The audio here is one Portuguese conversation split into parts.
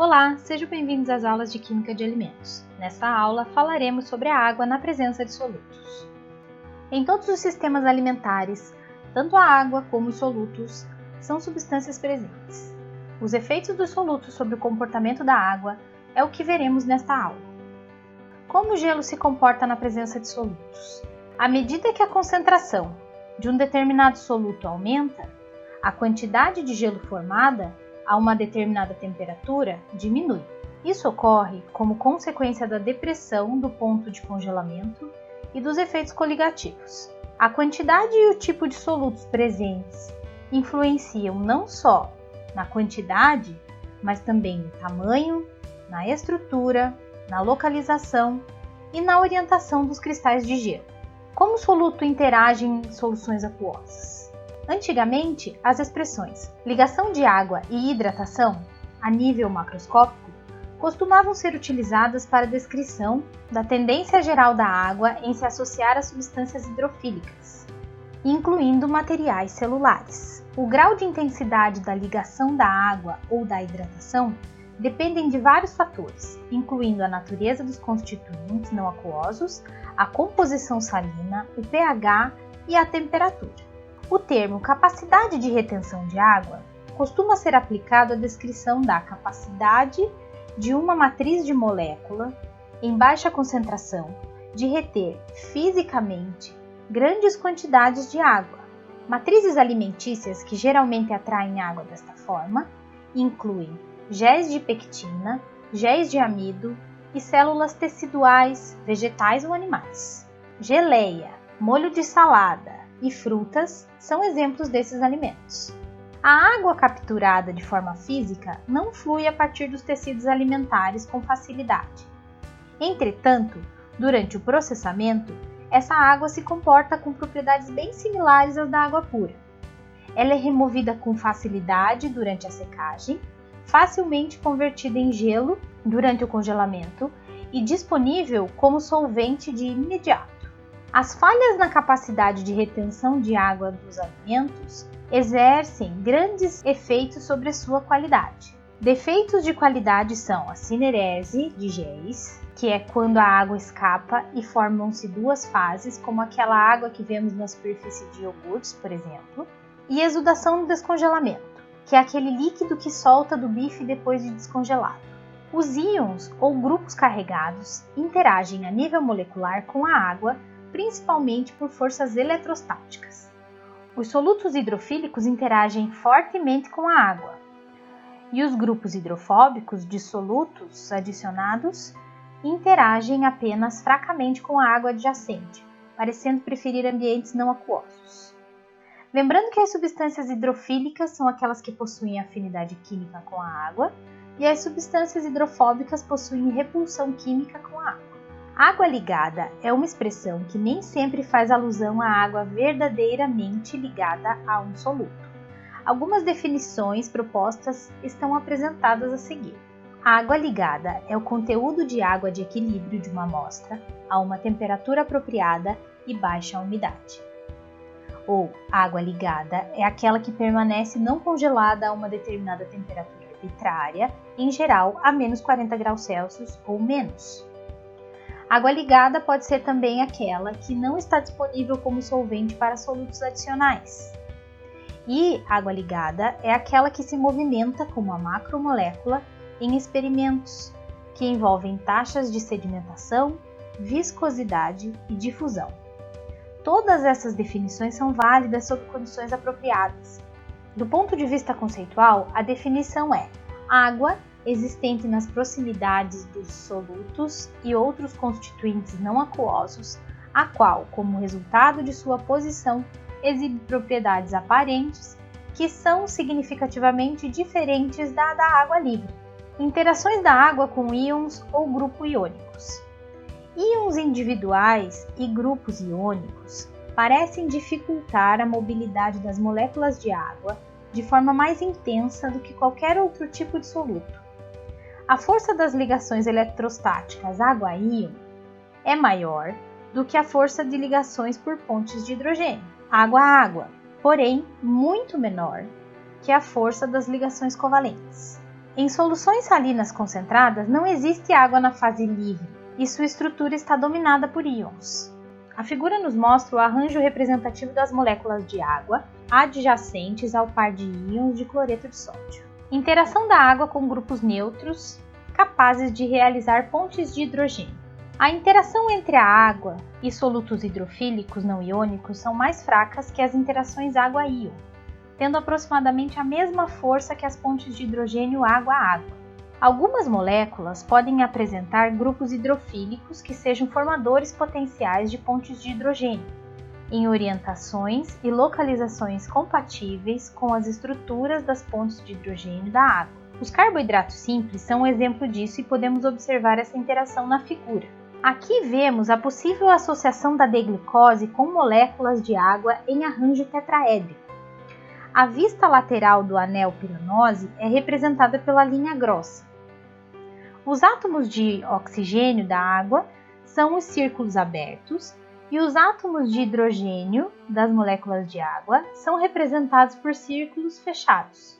Olá, sejam bem-vindos às aulas de Química de Alimentos. Nesta aula, falaremos sobre a água na presença de solutos. Em todos os sistemas alimentares, tanto a água como os solutos são substâncias presentes. Os efeitos dos solutos sobre o comportamento da água é o que veremos nesta aula. Como o gelo se comporta na presença de solutos? À medida que a concentração de um determinado soluto aumenta, a quantidade de gelo formada a uma determinada temperatura diminui. Isso ocorre como consequência da depressão do ponto de congelamento e dos efeitos coligativos. A quantidade e o tipo de solutos presentes influenciam não só na quantidade, mas também no tamanho, na estrutura, na localização e na orientação dos cristais de gelo. Como o soluto interage em soluções aquosas? Antigamente, as expressões ligação de água e hidratação, a nível macroscópico, costumavam ser utilizadas para a descrição da tendência geral da água em se associar a substâncias hidrofílicas, incluindo materiais celulares. O grau de intensidade da ligação da água ou da hidratação dependem de vários fatores, incluindo a natureza dos constituintes não aquosos, a composição salina, o pH e a temperatura. O termo capacidade de retenção de água costuma ser aplicado à descrição da capacidade de uma matriz de molécula em baixa concentração de reter fisicamente grandes quantidades de água. Matrizes alimentícias que geralmente atraem água desta forma incluem géis de pectina, géis de amido e células teciduais, vegetais ou animais. Geleia, molho de salada e frutas são exemplos desses alimentos. A água capturada de forma física não flui a partir dos tecidos alimentares com facilidade. Entretanto, durante o processamento, essa água se comporta com propriedades bem similares às da água pura. Ela é removida com facilidade durante a secagem, facilmente convertida em gelo durante o congelamento e disponível como solvente de imediato. As falhas na capacidade de retenção de água dos alimentos exercem grandes efeitos sobre a sua qualidade. Defeitos de qualidade são a cinerese de géis, que é quando a água escapa e formam-se duas fases, como aquela água que vemos na superfície de iogurtes, por exemplo, e exudação no descongelamento, que é aquele líquido que solta do bife depois de descongelado. Os íons ou grupos carregados interagem a nível molecular com a água, principalmente por forças eletrostáticas. Os solutos hidrofílicos interagem fortemente com a água, e os grupos hidrofóbicos de solutos adicionados interagem apenas fracamente com a água adjacente, parecendo preferir ambientes não aquosos. Lembrando que as substâncias hidrofílicas são aquelas que possuem afinidade química com a água, e as substâncias hidrofóbicas possuem repulsão química com a água. Água ligada é uma expressão que nem sempre faz alusão à água verdadeiramente ligada a um soluto. Algumas definições propostas estão apresentadas a seguir. A água ligada é o conteúdo de água de equilíbrio de uma amostra a uma temperatura apropriada e baixa umidade. Ou água ligada é aquela que permanece não congelada a uma determinada temperatura arbitrária, em geral a menos 40 graus Celsius ou menos. Água ligada pode ser também aquela que não está disponível como solvente para solutos adicionais. E água ligada é aquela que se movimenta como uma macromolécula em experimentos, que envolvem taxas de sedimentação, viscosidade e difusão. Todas essas definições são válidas sob condições apropriadas. Do ponto de vista conceitual, a definição é água existente nas proximidades dos solutos e outros constituintes não aquosos, a qual, como resultado de sua posição, exibe propriedades aparentes que são significativamente diferentes da água livre. Interações da água com íons ou grupos iônicos. Íons individuais e grupos iônicos parecem dificultar a mobilidade das moléculas de água de forma mais intensa do que qualquer outro tipo de soluto. A força das ligações eletrostáticas água-íon é maior do que a força de ligações por pontes de hidrogênio, água-água, porém muito menor que a força das ligações covalentes. Em soluções salinas concentradas, não existe água na fase livre e sua estrutura está dominada por íons. A figura nos mostra o arranjo representativo das moléculas de água adjacentes ao par de íons de cloreto de sódio. Interação da água com grupos neutros capazes de realizar pontes de hidrogênio. A interação entre a água e solutos hidrofílicos não iônicos são mais fracas que as interações água-íon, tendo aproximadamente a mesma força que as pontes de hidrogênio água-água. Algumas moléculas podem apresentar grupos hidrofílicos que sejam formadores potenciais de pontes de hidrogênio, em orientações e localizações compatíveis com as estruturas das pontes de hidrogênio da água. Os carboidratos simples são um exemplo disso e podemos observar essa interação na figura. Aqui vemos a possível associação da D-glicose com moléculas de água em arranjo tetraédrico. A vista lateral do anel piranose é representada pela linha grossa. Os átomos de oxigênio da água são os círculos abertos e os átomos de hidrogênio das moléculas de água são representados por círculos fechados.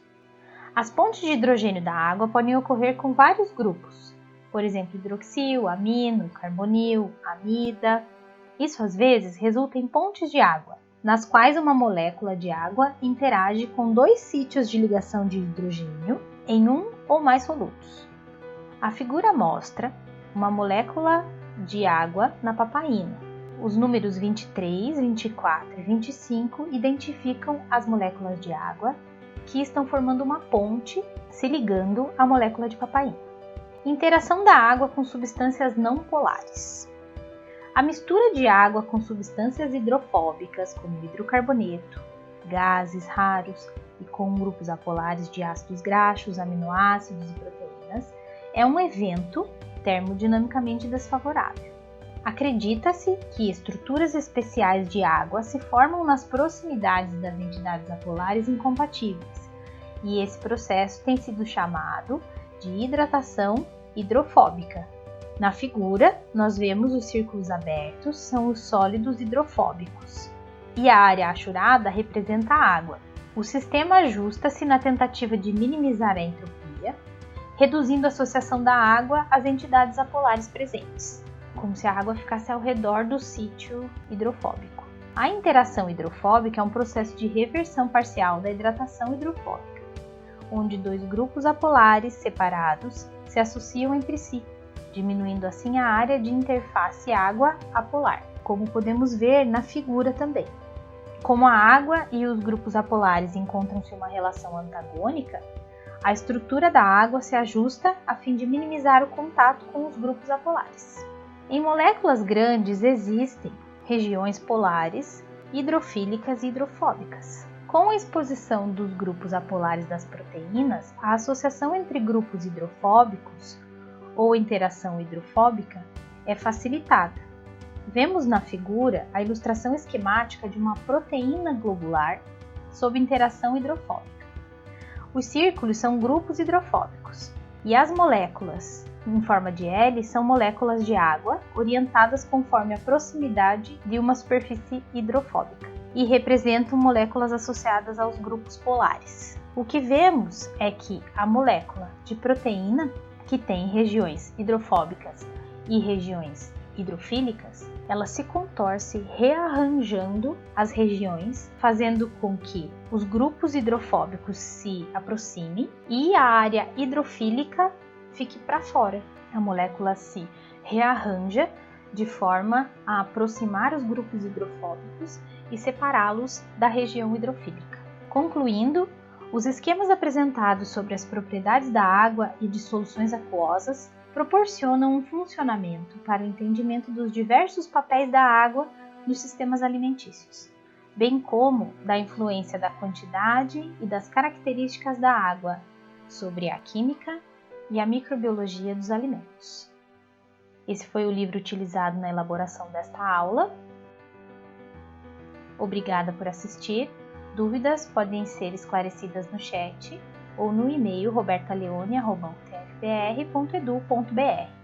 As pontes de hidrogênio da água podem ocorrer com vários grupos, por exemplo, hidroxil, amino, carbonil, amida. Isso às vezes resulta em pontes de água, nas quais uma molécula de água interage com dois sítios de ligação de hidrogênio em um ou mais solutos. A figura mostra uma molécula de água na papaína. Os números 23, 24 e 25 identificam as moléculas de água que estão formando uma ponte se ligando à molécula de papaína. Interação da água com substâncias não polares. A mistura de água com substâncias hidrofóbicas, como hidrocarboneto, gases raros e com grupos apolares de ácidos graxos, aminoácidos e proteínas, é um evento termodinamicamente desfavorável. Acredita-se que estruturas especiais de água se formam nas proximidades das entidades apolares incompatíveis, e esse processo tem sido chamado de hidratação hidrofóbica. Na figura, nós vemos os círculos abertos, são os sólidos hidrofóbicos, e a área achurada representa a água. O sistema ajusta-se na tentativa de minimizar a entropia, reduzindo a associação da água às entidades apolares presentes, como se a água ficasse ao redor do sítio hidrofóbico. A interação hidrofóbica é um processo de reversão parcial da hidratação hidrofóbica, onde dois grupos apolares separados se associam entre si, diminuindo assim a área de interface água-apolar, como podemos ver na figura também. Como a água e os grupos apolares encontram-se em uma relação antagônica, a estrutura da água se ajusta a fim de minimizar o contato com os grupos apolares. Em moléculas grandes existem regiões polares, hidrofílicas e hidrofóbicas. Com a exposição dos grupos apolares das proteínas, a associação entre grupos hidrofóbicos ou interação hidrofóbica é facilitada. Vemos na figura a ilustração esquemática de uma proteína globular sob interação hidrofóbica. Os círculos são grupos hidrofóbicos e as moléculas em forma de L são moléculas de água orientadas conforme a proximidade de uma superfície hidrofóbica e representam moléculas associadas aos grupos polares. O que vemos é que a molécula de proteína, que tem regiões hidrofóbicas e regiões hidrofílicas, ela se contorce rearranjando as regiões, fazendo com que os grupos hidrofóbicos se aproximem e a área hidrofílica fique para fora. A molécula se rearranja de forma a aproximar os grupos hidrofóbicos e separá-los da região hidrofílica. Concluindo, os esquemas apresentados sobre as propriedades da água e de soluções aquosas proporcionam um funcionamento para o entendimento dos diversos papéis da água nos sistemas alimentícios, bem como da influência da quantidade e das características da água sobre a química e a microbiologia dos alimentos. Esse foi o livro utilizado na elaboração desta aula. Obrigada por assistir. Dúvidas podem ser esclarecidas no chat ou no e-mail robertaleone@utfpr.edu.br.